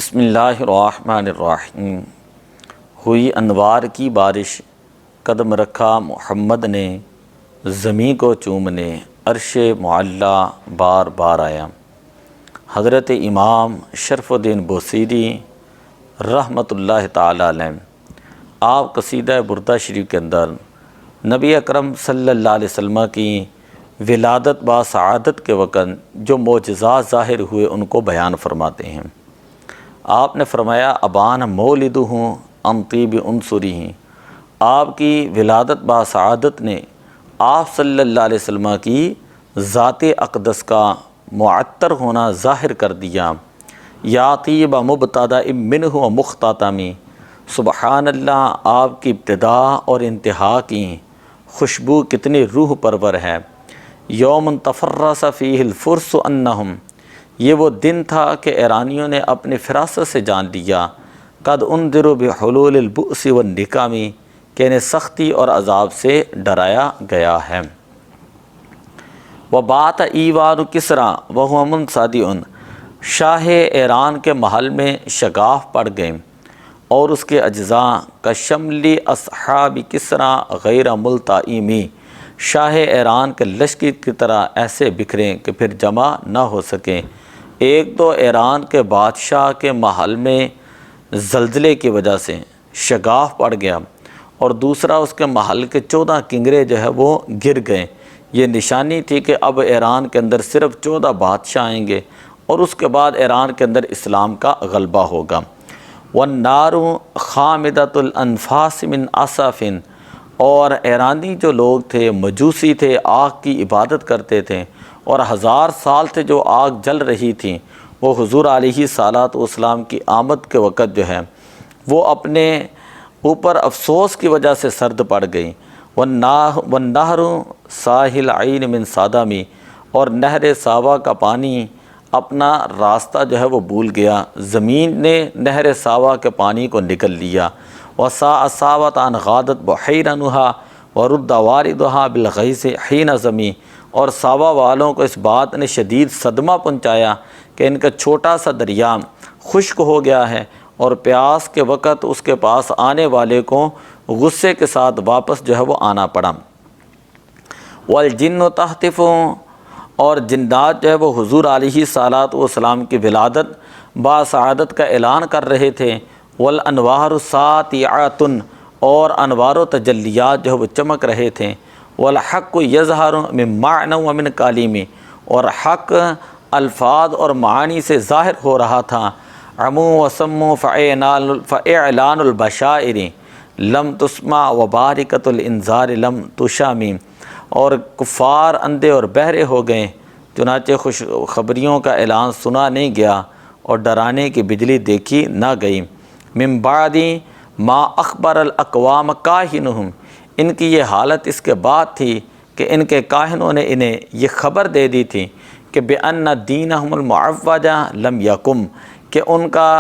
بسم اللہ الرحمن الرحیم۔ ہوئی انوار کی بارش، قدم رکھا محمد نے زمیں کو چومنے، عرش معلا بار بار آیا۔ حضرت امام شرف الدین بوصیری رحمۃ اللہ تعالیٰ علیہ، آپ قصیدہ بردہ شریف کے اندر نبی اکرم صلی اللہ علیہ وسلم کی ولادت با سعادت کے وقت جو معجزات ظاہر ہوئے ان کو بیان فرماتے ہیں۔ آپ نے فرمایا ابان مولد ہوں ام طیب عنصری ہیں، آپ کی ولادت با سعادت نے آپ صلی اللہ علیہ وسلم کی ذات اقدس کا معطر ہونا ظاہر کر دیا۔ یا طیب مبتدا منہ و مختتمی، سبحان اللہ، آپ کی ابتدا اور انتہا کی خوشبو کتنی روح پرور ہے۔ یوم تفرس فیہ الفرس انہم، یہ وہ دن تھا کہ ایرانیوں نے اپنی فراست سے جان لیا، قد انذروا بحلول البؤس والنقام، کہ انہیں سختی اور عذاب سے ڈرایا گیا ہے۔ وبات ایوان کسریٰ وہو منصدع، شاہ ایران کے محل میں شگاف پڑ گئے اور اس کے اجزاء کشملی اصحاب کسریٰ غیر ملتئمی، شاہ ایران کے لشکر کی طرح ایسے بکھریں کہ پھر جمع نہ ہو سکیں۔ ایک تو ایران کے بادشاہ کے محل میں زلزلے کی وجہ سے شگاف پڑ گیا، اور دوسرا اس کے محل کے 14 کنگرے جو ہے وہ گر گئے۔ یہ نشانی تھی کہ اب ایران کے اندر صرف 14 بادشاہ آئیں گے اور اس کے بعد ایران کے اندر اسلام کا غلبہ ہوگا۔ وَالنَّارُ خَامِدَةُ الْأَنفَاسِ مِنْ أَسَفٍ، اور ایرانی جو لوگ تھے مجوسی تھے، آگ کی عبادت کرتے تھے، اور 1000 سال سے جو آگ جل رہی تھی وہ حضور علیہ صلوٰۃ والسلام کی آمد کے وقت جو ہے وہ اپنے اوپر افسوس کی وجہ سے سرد پڑ گئی۔ وَالنَّهْرُ سَاحِلَ عَيْنٍ مِنْ صَدَمٍ، اور نہر ساوا کا پانی اپنا راستہ جو ہے وہ بھول گیا، زمین نے نہر ساوا کے پانی کو نگل لیا۔ وَسَاءَ سَاوَةً أَنْ غَادَتْ بُحَيْرَنُهَا وَرُدَّ وَارِدُهَا بِالْغَيْثِ حِينَ زَمٍ، اور ساوا والوں کو اس بات نے شدید صدمہ پہنچایا کہ ان کا چھوٹا سا دریا خشک ہو گیا ہے، اور پیاس کے وقت اس کے پاس آنے والے کو غصے کے ساتھ واپس جو ہے وہ آنا پڑا۔ وَالْجِنُّ تَهْتِفُ، اور جنات جو ہے وہ حضور علیہ صلوٰۃ والسلام کی ولادت با سعادت کا اعلان کر رہے تھے۔ وَالْأَنْوَارُ سَاطِعَةٌ، اور انوار و تجلیات جو ہے وہ چمک رہے تھے۔ وَالْحَقُّ يَظْهَرُ مِن مَّعْنٍ وَمِن كَلِيمٍ، اور حق الفاظ اور معانی سے ظاہر ہو رہا تھا۔ عَمُوا وَصَمُّوا فَإِعْلَانُ الْبَشَائِرِ لَمْ تُسْمَعْ وَبَارِكَةُ الْإِنذَارِ لَمْ تُشَمِ، اور کفار اندھے اور بہرے ہو گئے، چنانچہ خوشخبریوں کا اعلان سنا نہیں گیا اور ڈرانے کی بجلی دیکھی نہ گئی۔ من بعد ما اخبر الاقوام کاہنہم، ان کی یہ حالت اس کے بعد تھی کہ ان کے کاہنوں نے انہیں یہ خبر دے دی تھی کہ بِأَنَّ دِينَهُمُ الْمُعَوَّجَ لَمْ يَقُمْ، کہ ان کا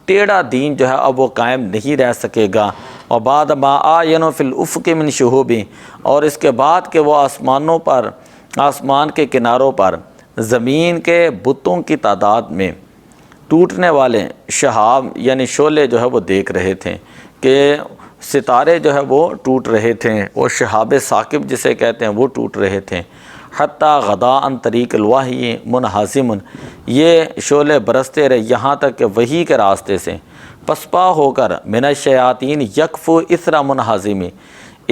ٹیڑھا دین جو ہے اب وہ قائم نہیں رہ سکے گا۔ وَبَعْدَ مَا آیَنُوا فِي الْأُفُقِ مِنْ شُهُوبٍ، اور اس کے بعد کہ وہ آسمانوں پر، آسمان کے کناروں پر زمین کے بتوں کی تعداد میں ٹوٹنے والے شہاب یعنی شعلے جو ہے وہ دیکھ رہے تھے کہ ستارے جو ہے وہ ٹوٹ رہے تھے، وہ شہاب ثاقب جسے کہتے ہیں وہ ٹوٹ رہے تھے۔ حتیٰ غدا عن طریق الوحی منہزم، یہ شعلے برستے رہے یہاں تک کہ وحی کے راستے سے پسپا ہو کر من الشیاطین یکفو اثر منہزم،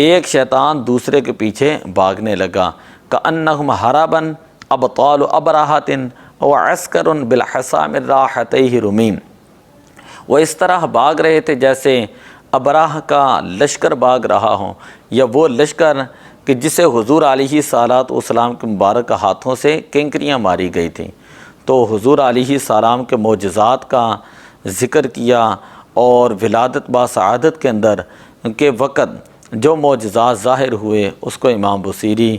ایک شیطان دوسرے کے پیچھے بھاگنے لگا۔ کأنہم حرباً ابطال ابرہۃ وعسکر بالحصا من راحتیہ رمیم، وہ اس طرح بھاگ رہے تھے جیسے ابراہ کا لشکر بھاگ رہا ہو، یا وہ لشکر کہ جسے حضور علیہ صلوٰۃ والسلام کے مبارک ہاتھوں سے کنکریاں ماری گئی تھیں۔ تو حضور علیہ السلام کے معجزات کا ذکر کیا، اور ولادت با سعادت کے اندر کے وقت جو معجزات ظاہر ہوئے اس کو امام بوصیری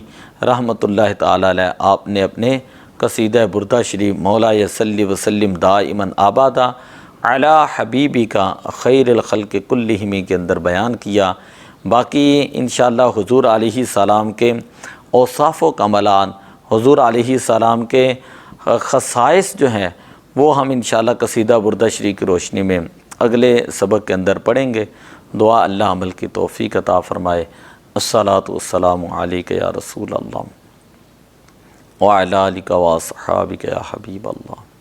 رحمۃ اللہ تعالیٰ علیہ آپ نے اپنے قصیدہ بردہ شریف مولایا صلی وسلم دائما ابدا علی حبیبی کا خیر الخلق کلہم کے اندر بیان کیا۔ باقی انشاءاللہ حضور علیہ السلام کے اوصاف و کمالات، حضور علیہ السلام کے خصائص جو ہیں وہ ہم انشاءاللہ قصیدہ بردہ شریف کی روشنی میں اگلے سبق کے اندر پڑھیں گے۔ دعا اللہ عمل کی توفیق عطا فرمائے۔ الصلاۃ والسلام علیک یا رسول اللہ وعلی آلک و اصحابک یا حبیب اللہ۔